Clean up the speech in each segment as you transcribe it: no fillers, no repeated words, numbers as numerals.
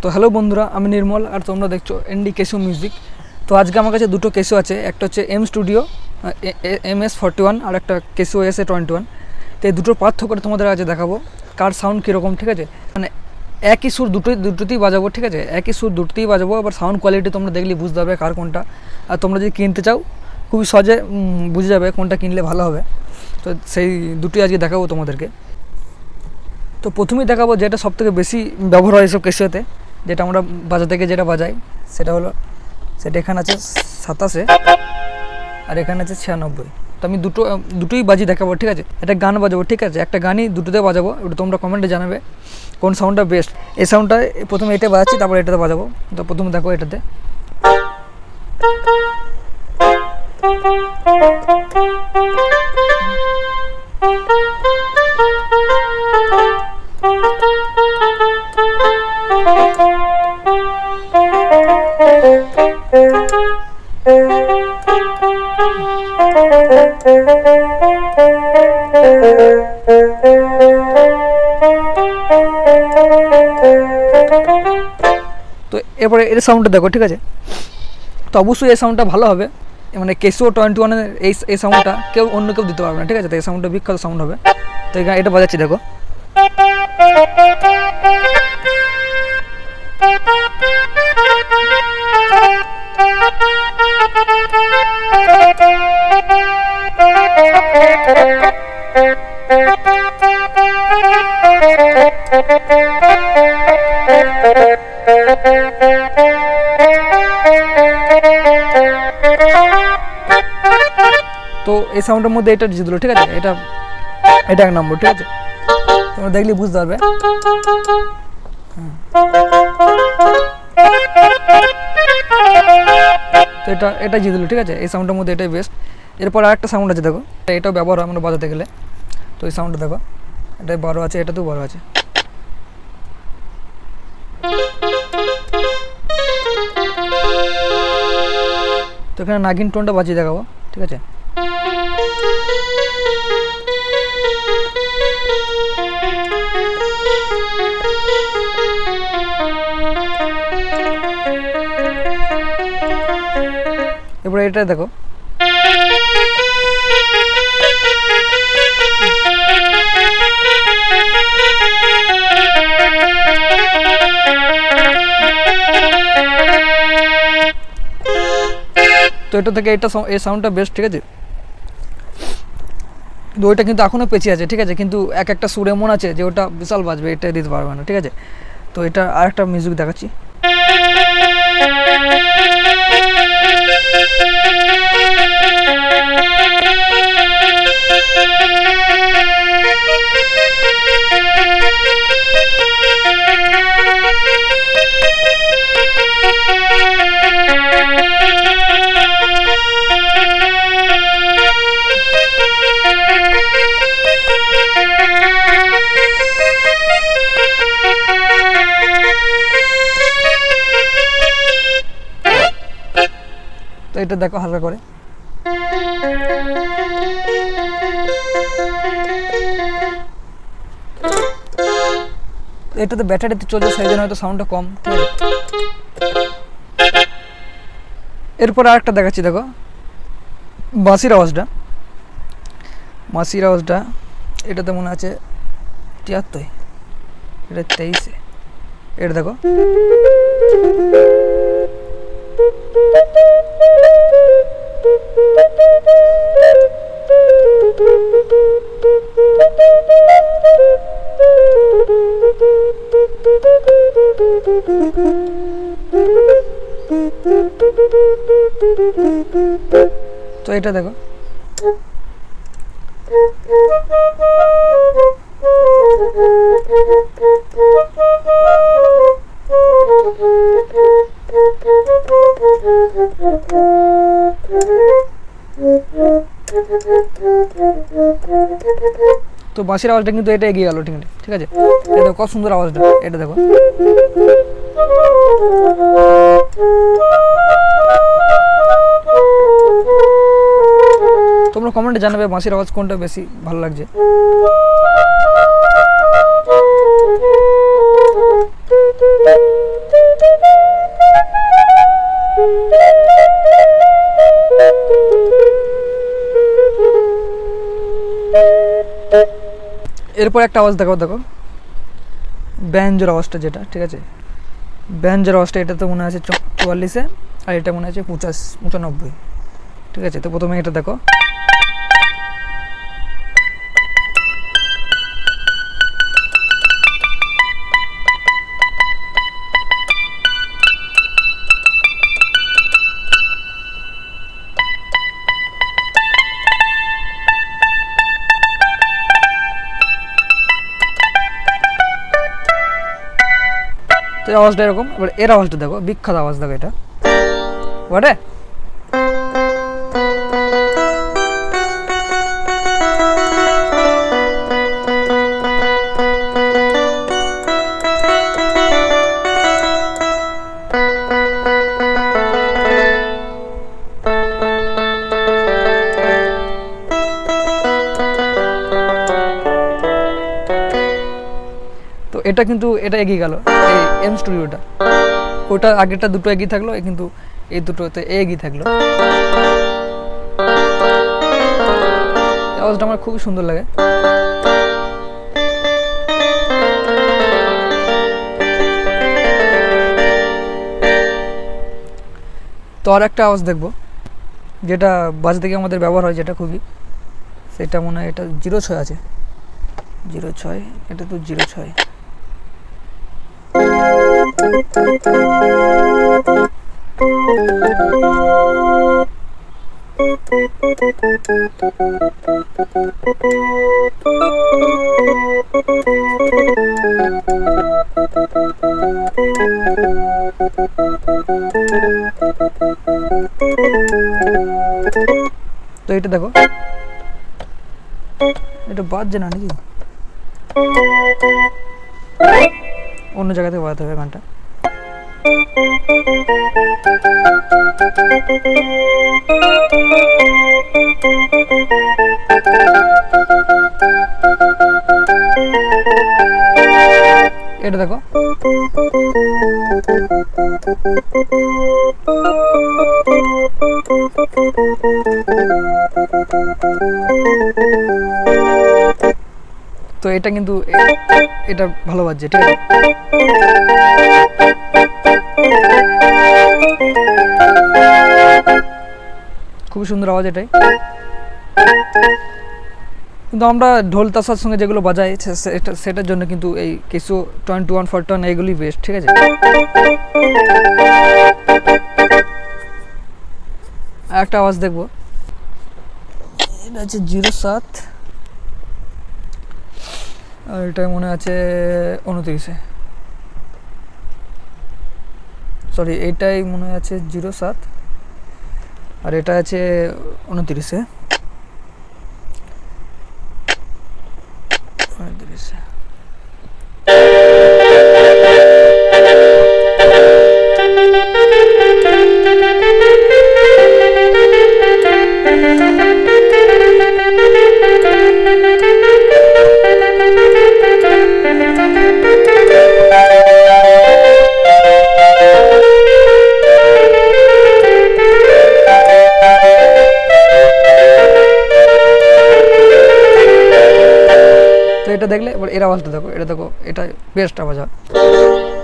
तो हेलो बंधुरा आमी निर्मल और तुम्हारा देखो एनडी केशो म्यूजिक। तो आज के आमार काछे दुटो केशो आछे, एकटा होच्छे एम स्टूडियो MS41 और एक केशो SA21। तो दुटोर पार्थक्य तुम्हादेर आगे देखाबो कार साउंड कीरकम, ठीक है। माने एक ही सुर दुटोतेई बाजाबो, ठीक है। एक ही सुर दुटोतेई बाजाबो, आबार साउंड क्वालिटी तोमरा देखलेई बुझते पारबे कार कोनटा। और तोमरा जोदि किनते चाओ खूब सहजे बुझे जाबे कोनटा किनले भालो होबे। तो सेई दुटोई आजके देखाबो तोमादेरके। तो प्रथमेই দেখাবো যেটা সবথেকে বেশি ব্যবহার হয় এসব কেসিওতে, যেটা আমরা বাজাতে গিয়ে যেটা বাজাই সেটা হলো, সেটা এখানে আছে 27 আর এখানে আছে 96। তো আমি দুটোই বাজি দেখাবো, ঠিক আছে। একটা গান বাজাবো, ঠিক আছে, একটা গানই দুটোতে বাজাবো। ওটা তোমরা কমেন্টে জানাবে কোন সাউন্ডটা বেস্ট। এই সাউন্ডটা প্রথমে এটা বাজাচ্ছি, তারপর এটাতে বাজাবো। তো প্রথমে দেখো এটাতে। তো এরপরে এর সাউন্ডটা দেখো, ঠিক আছে। তো অবশ্যই এই সাউন্ডটা ভালো হবে, মানে কেশো 21 এর এই সাউন্ডটা কেউ অন্য কেউ দিতে পারবে না, ঠিক আছে। তো এই সাউন্ডটা বিখ্যাত সাউন্ড হবে। তো এটা বাজাচ্ছি দেখো। তো এই সাউন্ডের মধ্যে এটা জিতলো, ঠিক আছে। এটা এক নম্বর, ঠিক আছে। তোমরা দেখলে বুঝতে পারবে। তো এটা জিতলো, ঠিক আছে। এই সাউন্ডের মধ্যে এটাই বেস্ট। এরপর আরেকটা সাউন্ড আছে দেখো, এটাও ব্যবহার হয় আমরা বাজাতে গেলে। তো এই সাউন্ডটা দেখো, এটাই বড় আছে, এটাতেও বড় আছে। তো এখানে নাগিন টোনটা বাজিয়ে দেখাবো, ঠিক আছে। এবারে এটা দেখো। তো এটা থেকে এই সাউন্ডটা বেস্ট, ঠিক আছে। তো ওইটা কিন্তু এখনও পেছিয়ে আছে, ঠিক আছে। কিন্তু একটা সুর এমন আছে যে ওটা বিশাল বাজবে, এটা দিতে পারবে না, ঠিক আছে। তো এটা আরেকটা মিউজিক দেখাচ্ছি। তো এটা দেখো হালকা করে। এটাতে ব্যাটারিতে চলছে, সেই জন্য হয়তো সাউন্ডটা কম, ঠিক আছে। এরপর আরেকটা দেখাচ্ছি দেখো, বাঁশির আওয়াজটা। এটাতে মনে আছে 73, এটা 23। এটা দেখো। তো এটা দেখো। তো বাঁশির আওয়াজটা কিন্তু এটা এগিয়ে গেল, ঠিক আছে। এটা কত সুন্দর আওয়াজটা, এটা দেখো। তোমরা কমেন্টে জানাবে বাঁশির আওয়াজ কোনটা বেশি ভালো লাগছে। এরপর একটা আওয়াজ দেখো, দেখো ব্যাঞ্জোর আওয়াজটা যেটা, ঠিক আছে, ব্যাঞ্জোর আওয়াজটা এটা তো মনে আছে 44-এ, আর এটা মনে আছে 95, ঠিক আছে। তো প্রথমে এটা দেখো, তো আওয়াজটা এরকম। এবার এর আওয়াজটা দেখো, বিখ্যাত আওয়াজ দেখো, এটা বটে। তো এটা কিন্তু এটা এগিয়ে গেল, এই এম স্টুডিওটা। ওটা আগেরটা দুটো এগিয়ে থাকলো, কিন্তু এই দুটোতে এগিয়ে থাকলো। আওয়াজটা আমার খুবই সুন্দর লাগে। তো আর একটা আওয়াজ দেখবো যেটা বাজে থেকে আমাদের ব্যবহার হয়, যেটা খুবই, সেটা মনে হয় এটা 06 আছে, 06, এটা তো 06। তো এটা দেখো, এটা বাজছে না নাকি, অন্য জায়গা থেকে বাজাতে হবে গানটা। এটা দেখো, তো এটা কিন্তু এটা ভালো বাজছে, ঠিক আছে। খুবই সুন্দর আওয়াজ এটাই। কিন্তু আমরা ঢোল তাসার সঙ্গে যেগুলো বাজাই সেটার জন্য কিন্তু এই ক্যাসিও 2141 এগুলি বেস্ট, ঠিক আছে। আর একটা আওয়াজ দেখবো, এটা হচ্ছে 07, আর এটা মনে আছে 29-এ, সরি এইটাই মনে আছে 07, আর এটা আছে 29-এ। তো এটা দেখলে এবার এর আওয়াজটা দেখো, এটা দেখো, এটা বেস্ট আওয়াজ হয়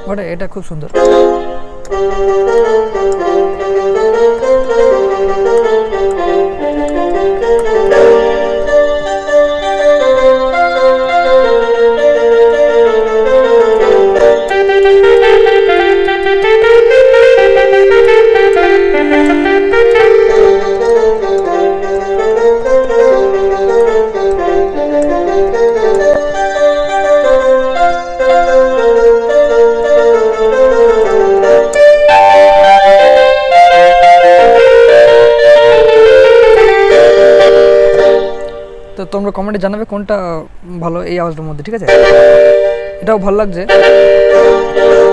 বটে, এটা খুব সুন্দর। তো তোমরা কমেন্টে জানাবে কোনটা ভালো এই আওয়াজটার মধ্যে, ঠিক আছে। এটাও ভালো লাগছে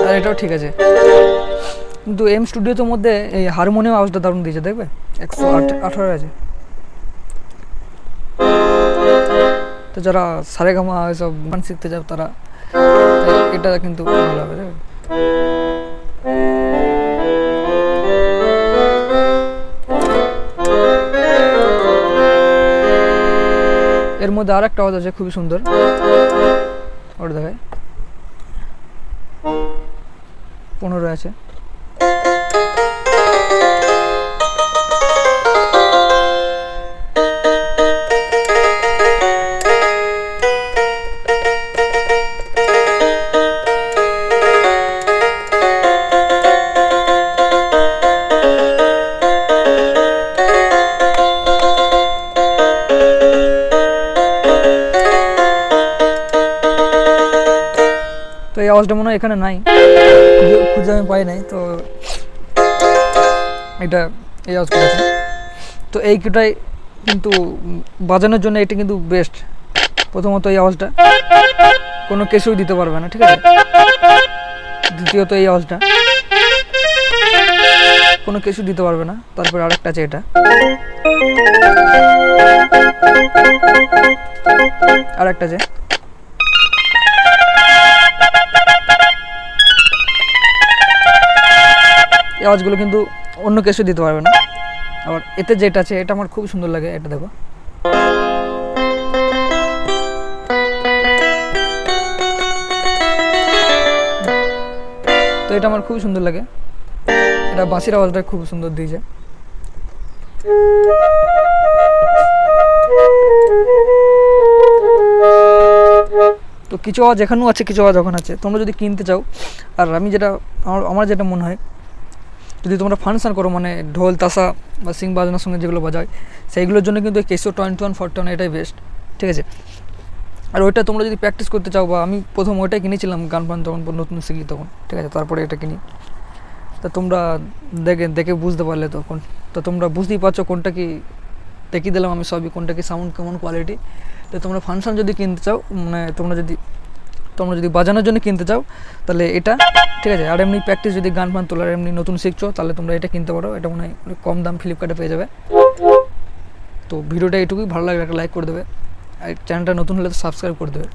আর এটাও ঠিক আছে, কিন্তু এম স্টুডিওর মধ্যে এই হারমোনিয়াম আওয়াজটা দারুণ দিয়েছে, দেখবে 118 আছে। তো যারা সারেগামা এসব গান শিখতে যাও তারা এটা কিন্তু ভালো হবে, দেখবে। এর মধ্যে আর একটা আওয়াজ আছে খুবই সুন্দর, ওটা দেখায় 15 আছে। তো এই আওয়াজটা মনে হয় এখানে নাই, খুঁজে আমি পাই নাই, তো এটা এই আওয়াজ করেছে। তো এই কিটাই কিন্তু বাজানোর জন্য এটা কিন্তু বেস্ট। প্রথমত এই আওয়াজটা কোনো কেসেও দিতে পারবে না, ঠিক আছে। দ্বিতীয়ত এই আওয়াজটা কোনো কিছু দিতে পারবে না। তারপরে আরেকটা আছে এটা, আরেকটা আছে এই আওয়াজগুলো কিন্তু অন্য কিছু দিতে পারবে না। আবার এতে যেটা আছে এটা আমার খুব সুন্দর লাগে, এটা দেখো। তো এটা আমার খুব সুন্দর লাগে, এটা বাঁশির আওয়াজটা খুব সুন্দর দিয়েছে। তো কিছু আওয়াজ এখানেও আছে, কিছু আওয়াজ ওখানে আছে। তোমরা যদি কিনতে চাও, আর আমি যেটা আমার যেটা মনে হয়, যদি তোমরা ফাংশন করো মানে ঢোল তাসা বা সিং বাজনার সঙ্গে যেগুলো বাজায় সেইগুলোর জন্য কিন্তু কেসিও 21 41 এটাই বেস্ট, ঠিক আছে। আর ওইটা তোমরা যদি প্র্যাকটিস করতে চাও, বা আমি প্রথম ওইটাই কিনেছিলাম গান ফান তখন নতুন শিখি তখন, ঠিক আছে, তারপরে এটা কিনি। তো তোমরা দেখে বুঝতে পারলে তখন, তো তোমরা বুঝতেই পারছো কোনটা কি দেখিয়ে দিলাম আমি সবই, কোনটা কি সাউন্ড কেমন কোয়ালিটি। তো তোমরা ফাংশন যদি কিনতে চাও, মানে তোমরা যদি বাজানোর জন্য কিনতে চাও তাহলে এটা, ঠিক আছে। আর এমনি প্র্যাকটিস যদি গান ফান তোলার এমনি নতুন শিখছো তাহলে তোমরা এটা কিনতে পারো, এটা মনে হয় কম দাম ফ্লিপকার্টে পেয়ে যাবে। তো ভিডিওটা এইটুকুই, ভালো লাগলে একটা লাইক করে দেবে, আর চ্যানেলটা নতুন হলে তো সাবস্ক্রাইব করে দেবে।